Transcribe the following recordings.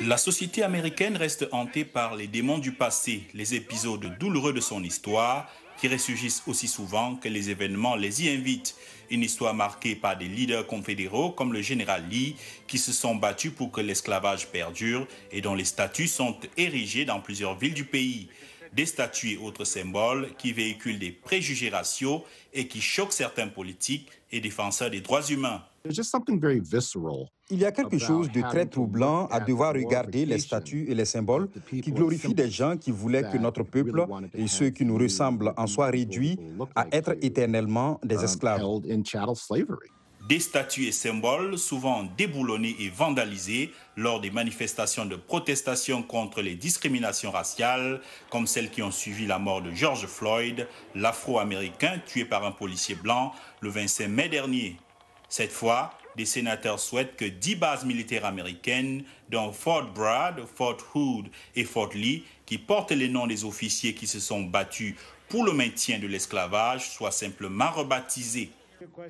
La société américaine reste hantée par les démons du passé, les épisodes douloureux de son histoire, qui ressurgissent aussi souvent que les événements les y invitent. Une histoire marquée par des leaders confédéraux comme le général Lee, qui se sont battus pour que l'esclavage perdure et dont les statues sont érigées dans plusieurs villes du pays. Des statues et autres symboles qui véhiculent des préjugés raciaux et qui choquent certains politiques et défenseurs des droits humains. Il y a quelque chose de très troublant à devoir regarder les statues et les symboles qui glorifient des gens qui voulaient que notre peuple et ceux qui nous ressemblent en soient réduits à être éternellement des esclaves. Des statues et symboles souvent déboulonnés et vandalisés lors des manifestations de protestation contre les discriminations raciales, comme celles qui ont suivi la mort de George Floyd, l'Afro-Américain tué par un policier blanc le 25 mai dernier. Cette fois, des sénateurs souhaitent que 10 bases militaires américaines, dont Fort Bragg, Fort Hood et Fort Lee, qui portent les noms des officiers qui se sont battus pour le maintien de l'esclavage, soient simplement rebaptisées.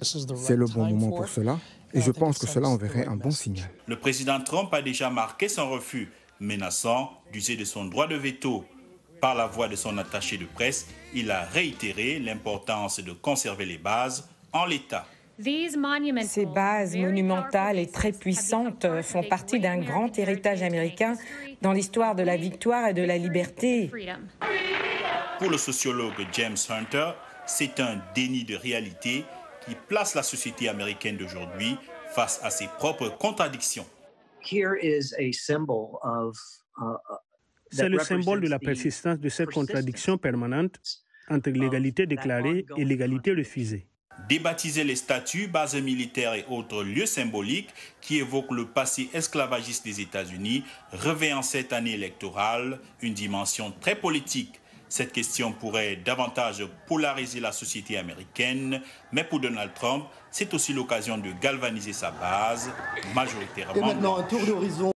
C'est le bon moment pour cela et je pense que cela enverrait un bon signal. Le président Trump a déjà marqué son refus, menaçant d'user de son droit de veto. Par la voix de son attaché de presse, il a réitéré l'importance de conserver les bases en l'état. Ces bases monumentales et très puissantes font partie d'un grand héritage américain dans l'histoire de la victoire et de la liberté. Pour le sociologue James Hunter, c'est un déni de réalité qui place la société américaine d'aujourd'hui face à ses propres contradictions. C'est le symbole de la persistance de cette contradiction permanente entre l'égalité déclarée et l'égalité refusée. Débaptiser les statues, bases militaires et autres lieux symboliques qui évoquent le passé esclavagiste des États-Unis revêt en cette année électorale une dimension très politique. Cette question pourrait davantage polariser la société américaine, mais pour Donald Trump, c'est aussi l'occasion de galvaniser sa base, majoritairement. Et maintenant, un tour d'horizon.